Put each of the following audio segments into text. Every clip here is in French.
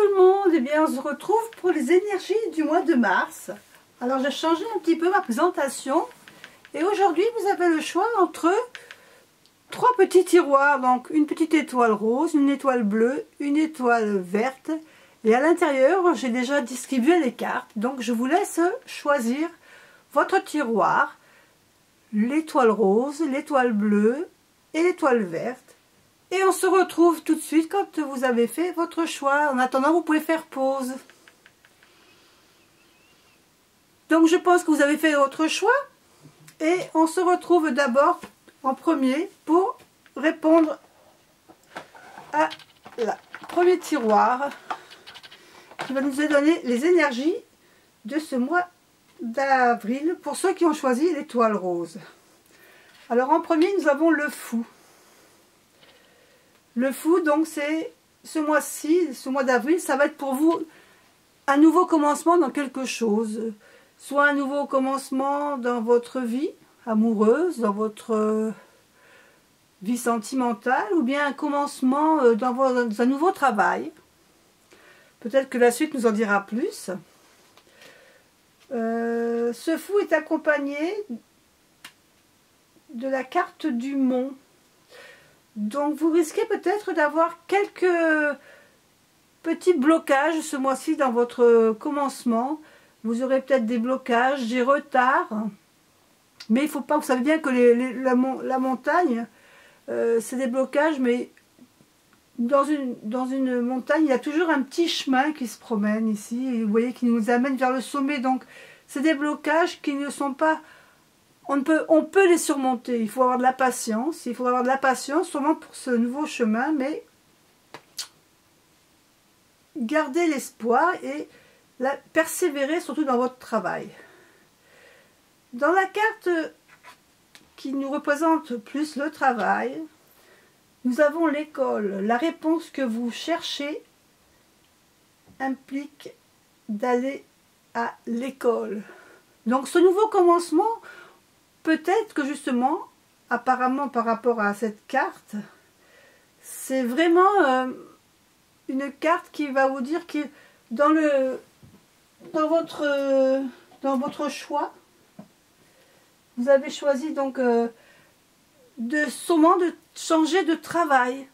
tout le monde, eh bien on se retrouve pour les énergies du mois de mars. Alors j'ai changé un petit peu ma présentation et aujourd'hui vous avez le choix entre trois petits tiroirs, donc une petite étoile rose, une étoile bleue, une étoile verte et à l'intérieur j'ai déjà distribué les cartes, donc je vous laisse choisir votre tiroir, l'étoile rose, l'étoile bleue et l'étoile verte. Et on se retrouve tout de suite quand vous avez fait votre choix. En attendant, vous pouvez faire pause. Donc je pense que vous avez fait votre choix. Et on se retrouve d'abord en premier pour répondre à la premier tiroir qui va nous donner les énergies de ce mois d'avril pour ceux qui ont choisi l'étoile rose. Alors en premier, nous avons le fou. Le fou, donc, c'est ce mois-ci, ce mois d'avril, ça va être pour vous un nouveau commencement dans quelque chose. Soit un nouveau commencement dans votre vie amoureuse, dans votre vie sentimentale, ou bien un commencement dans un nouveau travail. Peut-être que la suite nous en dira plus. Ce fou est accompagné de la carte du mont. Donc vous risquez peut-être d'avoir quelques petits blocages ce mois-ci dans votre commencement. Vous aurez peut-être des blocages, des retards. Mais il ne faut pas, vous savez bien que la montagne, c'est des blocages, mais dans une montagne, il y a toujours un petit chemin qui se promène ici. Et vous voyez, qui nous amène vers le sommet. Donc c'est des blocages qui ne sont pas... On peut les surmonter, il faut avoir de la patience, sûrement pour ce nouveau chemin, mais gardez l'espoir et persévérer surtout dans votre travail. Dans la carte qui nous représente plus le travail, nous avons l'école. La réponse que vous cherchez implique d'aller à l'école. Donc ce nouveau commencement, peut-être que justement, apparemment par rapport à cette carte, c'est vraiment une carte qui va vous dire que dans votre choix, vous avez choisi donc sûrement de changer de travail,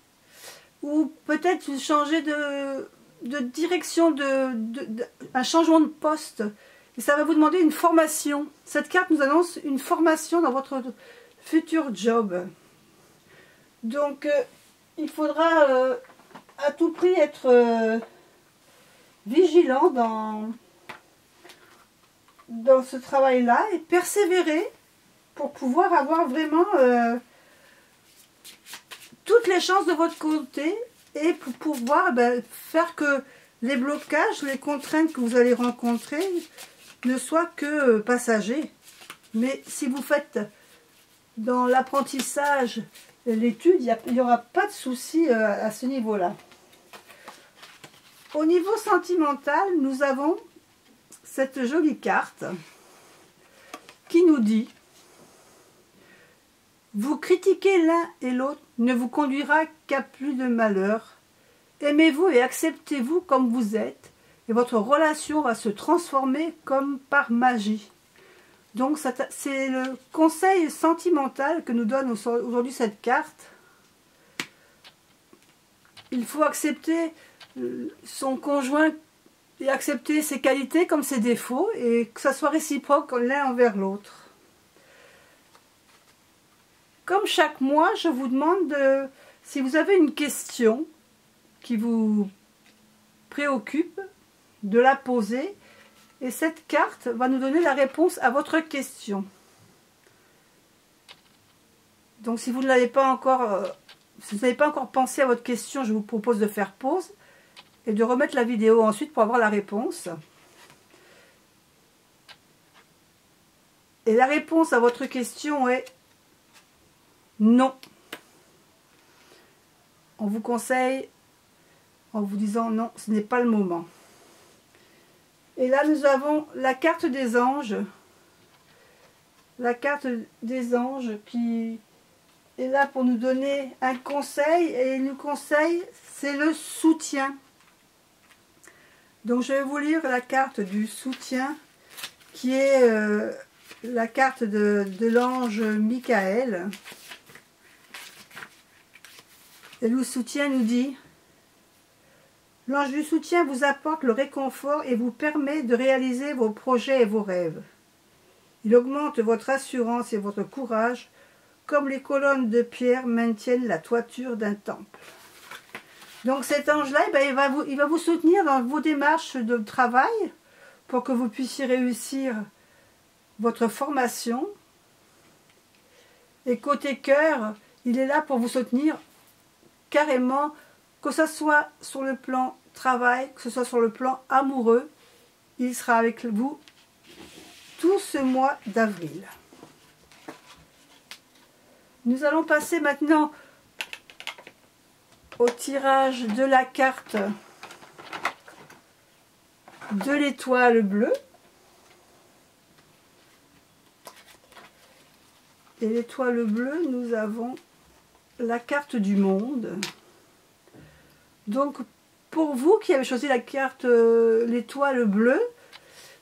ou peut-être changer de direction, un changement de poste. Et ça va vous demander une formation. Cette carte nous annonce une formation dans votre futur job. Donc, il faudra à tout prix être vigilant dans ce travail-là et persévérer pour pouvoir avoir vraiment toutes les chances de votre côté et pour pouvoir faire que les blocages, les contraintes que vous allez rencontrer ne soit que passager. Mais si vous faites dans l'apprentissage, l'étude, il n'y aura pas de souci à ce niveau-là. Au niveau sentimental, nous avons cette jolie carte qui nous dit: vous critiquer l'un et l'autre ne vous conduira qu'à plus de malheur. Aimez-vous et acceptez-vous comme vous êtes, et votre relation va se transformer comme par magie. Donc c'est le conseil sentimental que nous donne aujourd'hui cette carte. Il faut accepter son conjoint et accepter ses qualités comme ses défauts, et que ça soit réciproque l'un envers l'autre. Comme chaque mois, je vous demande si vous avez une question qui vous préoccupe, de la poser, et cette carte va nous donner la réponse à votre question. Donc si vous ne l'avez pas encore, si vous n'avez pas encore pensé à votre question, je vous propose de faire pause et de remettre la vidéo ensuite pour avoir la réponse. Et la réponse à votre question est non. On vous conseille en vous disant non, ce n'est pas le moment. Et là, nous avons la carte des anges. La carte des anges qui est là pour nous donner un conseil. Et le conseil, c'est le soutien. Donc je vais vous lire la carte du soutien qui est la carte de l'ange Michael. Et le soutien nous dit: l'ange du soutien vous apporte le réconfort et vous permet de réaliser vos projets et vos rêves. Il augmente votre assurance et votre courage, comme les colonnes de pierre maintiennent la toiture d'un temple. Donc cet ange-là, il va vous soutenir dans vos démarches de travail pour que vous puissiez réussir votre formation. Et côté cœur, il est là pour vous soutenir carrément, que ce soit sur le plan travail, que ce soit sur le plan amoureux. Il sera avec vous tout ce mois d'avril. Nous allons passer maintenant au tirage de la carte de l'étoile bleue. Et l'étoile bleue, nous avons la carte du monde. Donc, pour vous qui avez choisi la carte l'étoile bleue,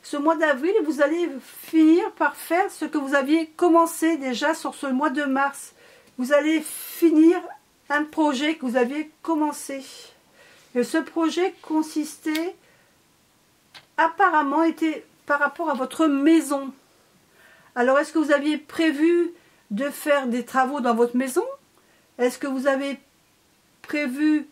ce mois d'avril, vous allez finir par faire ce que vous aviez commencé déjà sur ce mois de mars. Vous allez finir un projet que vous aviez commencé. Et ce projet consistait, apparemment, était par rapport à votre maison. Alors, est-ce que vous aviez prévu de faire des travaux dans votre maison? Est-ce que vous avez prévu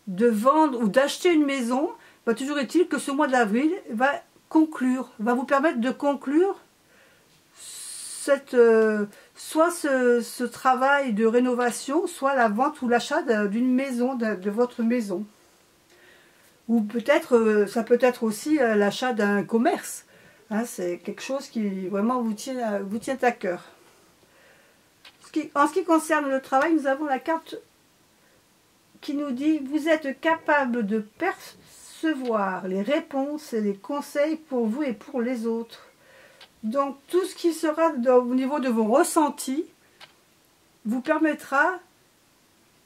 de vendre ou d'acheter une maison? Toujours est-il que ce mois d'avril va conclure, va vous permettre de conclure soit ce travail de rénovation, soit la vente ou l'achat d'une maison, de votre maison. Ou peut-être, ça peut être aussi l'achat d'un commerce. Hein, c'est quelque chose qui vraiment vous tient à cœur. En ce qui concerne le travail, nous avons la carte qui nous dit: vous êtes capable de percevoir les réponses et les conseils pour vous et pour les autres. Donc tout ce qui sera au niveau de vos ressentis vous permettra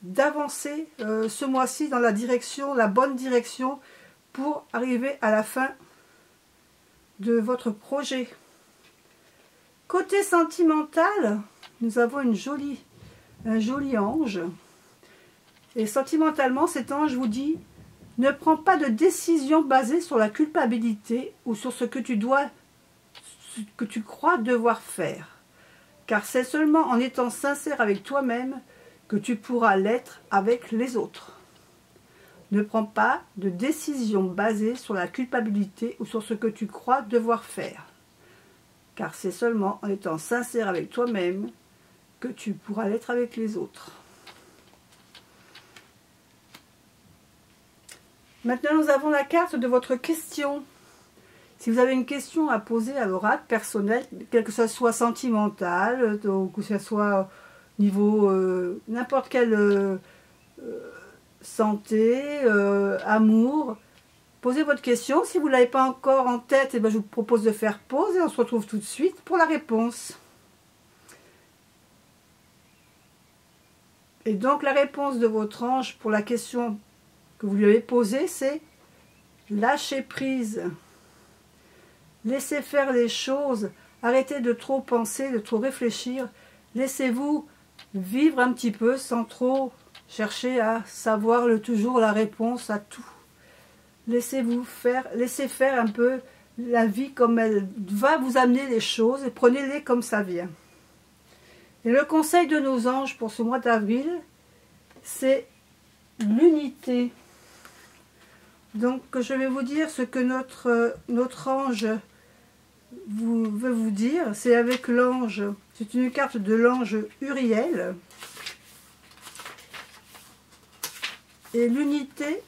d'avancer ce mois-ci dans la bonne direction pour arriver à la fin de votre projet. Côté sentimental, nous avons un joli ange. Et sentimentalement, cet ange vous dit: ne prends pas de décision basée sur la culpabilité ou sur ce que tu crois devoir faire. Car c'est seulement en étant sincère avec toi-même que tu pourras l'être avec les autres. Ne prends pas de décision basée sur la culpabilité ou sur ce que tu crois devoir faire. Car c'est seulement en étant sincère avec toi-même que tu pourras l'être avec les autres. Maintenant, nous avons la carte de votre question. Si vous avez une question à poser à l'oracle personnel, quel que ce soit sentimental, que ce soit au niveau n'importe quelle santé, amour, posez votre question. Si vous ne l'avez pas encore en tête, je vous propose de faire pause et on se retrouve tout de suite pour la réponse. Et donc la réponse de votre ange pour la question que vous lui avez posée, c'est: lâcher prise. Laissez faire les choses, arrêtez de trop penser, de trop réfléchir, laissez-vous vivre un petit peu sans trop chercher à savoir toujours la réponse à tout. Laissez faire un peu la vie comme elle va vous amener les choses et prenez-les comme ça vient. Et le conseil de nos anges pour ce mois d'avril, c'est l'unité. Donc je vais vous dire ce que notre ange veut vous dire. C'est avec l'ange, c'est une carte de l'ange Uriel. Et l'unité,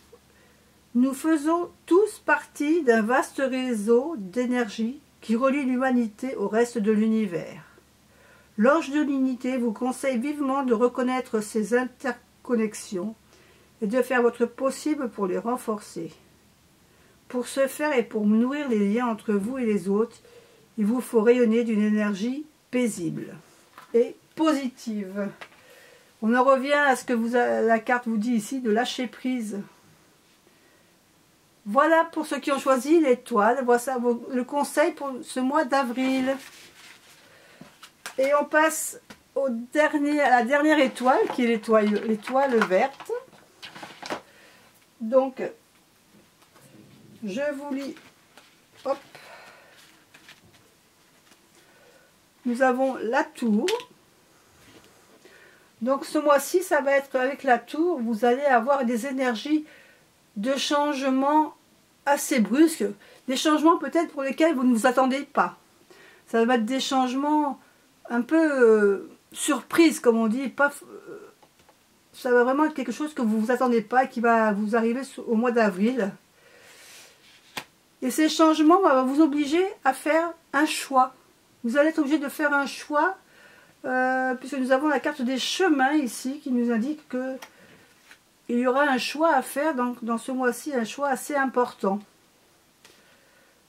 nous faisons tous partie d'un vaste réseau d'énergie qui relie l'humanité au reste de l'univers. L'ange de l'unité vous conseille vivement de reconnaître ces interconnexions et de faire votre possible pour les renforcer. Pour ce faire et pour nourrir les liens entre vous et les autres, il vous faut rayonner d'une énergie paisible et positive. On en revient à ce que la carte vous dit ici, de lâcher prise. Voilà pour ceux qui ont choisi l'étoile. Voilà le conseil pour ce mois d'avril. Et on passe à la dernière étoile, qui est l'étoile verte. Donc, je vous lis. Hop. Nous avons la tour. Donc ce mois-ci, ça va être avec la tour. Vous allez avoir des énergies de changement assez brusques. Des changements peut-être pour lesquels vous ne vous attendez pas. Ça va être des changements un peu surprise, comme on dit. Ça va vraiment être quelque chose que vous ne vous attendez pas et qui va vous arriver au mois d'avril. Et ces changements vont vous obliger à faire un choix. Vous allez être obligé de faire un choix, puisque nous avons la carte des chemins ici, qui nous indique que il y aura un choix à faire dans ce mois-ci, un choix assez important.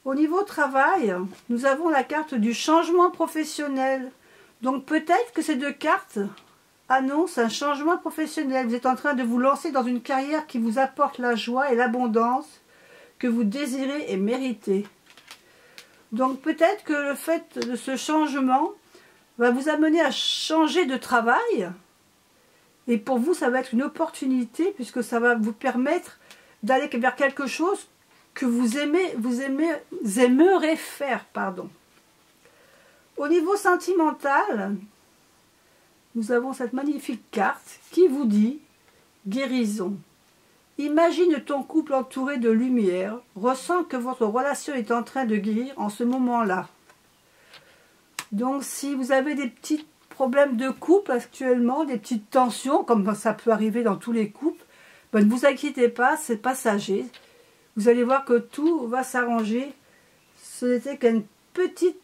Au niveau travail, nous avons la carte du changement professionnel. Donc peut-être que ces deux cartes annoncent un changement professionnel. Vous êtes en train de vous lancer dans une carrière qui vous apporte la joie et l'abondance que vous désirez et méritez. Donc peut-être que le fait de ce changement va vous amener à changer de travail. Et pour vous, ça va être une opportunité puisque ça va vous permettre d'aller vers quelque chose que vous aimerez faire. Pardon. Au niveau sentimental, nous avons cette magnifique carte qui vous dit guérison. Imagine ton couple entouré de lumière, ressens que votre relation est en train de guérir en ce moment-là. Donc si vous avez des petits problèmes de couple actuellement, des petites tensions, comme ça peut arriver dans tous les couples, ben ne vous inquiétez pas, c'est passager. Vous allez voir que tout va s'arranger. Ce n'était qu'un petit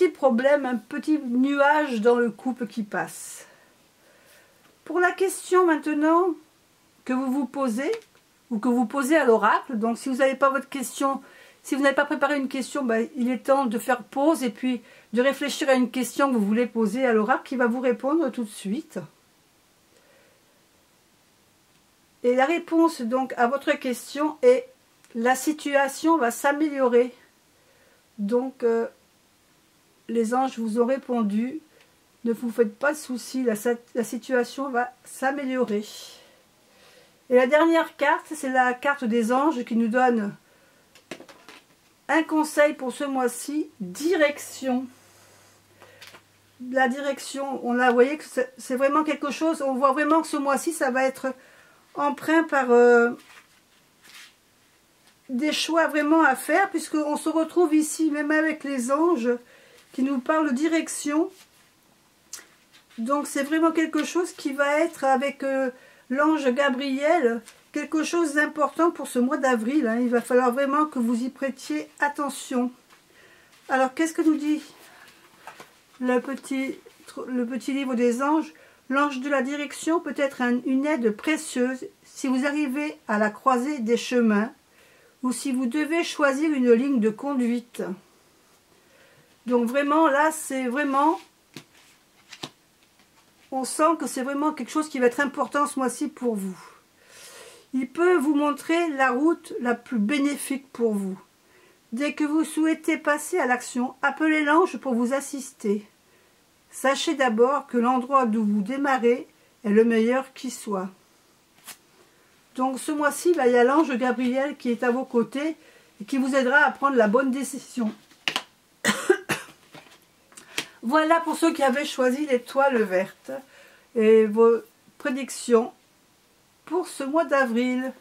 problème, un petit nuage dans le couple qui passe. Pour la question maintenant que vous vous posez, ou que vous posez à l'oracle, donc si vous n'avez pas votre question, si vous n'avez pas préparé une question, ben, il est temps de faire pause et puis de réfléchir à une question que vous voulez poser à l'oracle qui va vous répondre tout de suite. Et la réponse donc à votre question est: la situation va s'améliorer. Donc les anges vous ont répondu: ne vous faites pas de soucis, la situation va s'améliorer. Et la dernière carte, c'est la carte des anges qui nous donne un conseil pour ce mois-ci, direction. La direction, on a, vous voyez que c'est vraiment quelque chose, on voit vraiment que ce mois-ci, ça va être empreint par des choix vraiment à faire, puisqu'on se retrouve ici, même avec les anges, qui nous parlent de direction. Donc c'est vraiment quelque chose qui va être avec l'ange Gabriel, quelque chose d'important pour ce mois d'avril. Hein. Il va falloir vraiment que vous y prêtiez attention. Alors qu'est-ce que nous dit le petit livre des anges? L'ange de la direction peut être une aide précieuse si vous arrivez à la croisée des chemins ou si vous devez choisir une ligne de conduite. Donc vraiment là, c'est vraiment... On sent que c'est vraiment quelque chose qui va être important ce mois-ci pour vous. Il peut vous montrer la route la plus bénéfique pour vous. Dès que vous souhaitez passer à l'action, appelez l'ange pour vous assister. Sachez d'abord que l'endroit d'où vous démarrez est le meilleur qui soit. Donc ce mois-ci, il y a l'ange Gabriel qui est à vos côtés et qui vous aidera à prendre la bonne décision. Voilà pour ceux qui avaient choisi l'étoile verte et vos prédictions pour ce mois d'avril.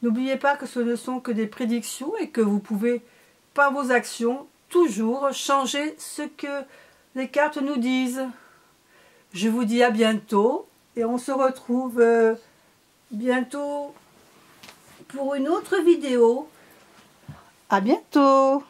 N'oubliez pas que ce ne sont que des prédictions et que vous pouvez, par vos actions, toujours changer ce que les cartes nous disent. Je vous dis à bientôt et on se retrouve bientôt pour une autre vidéo. À bientôt!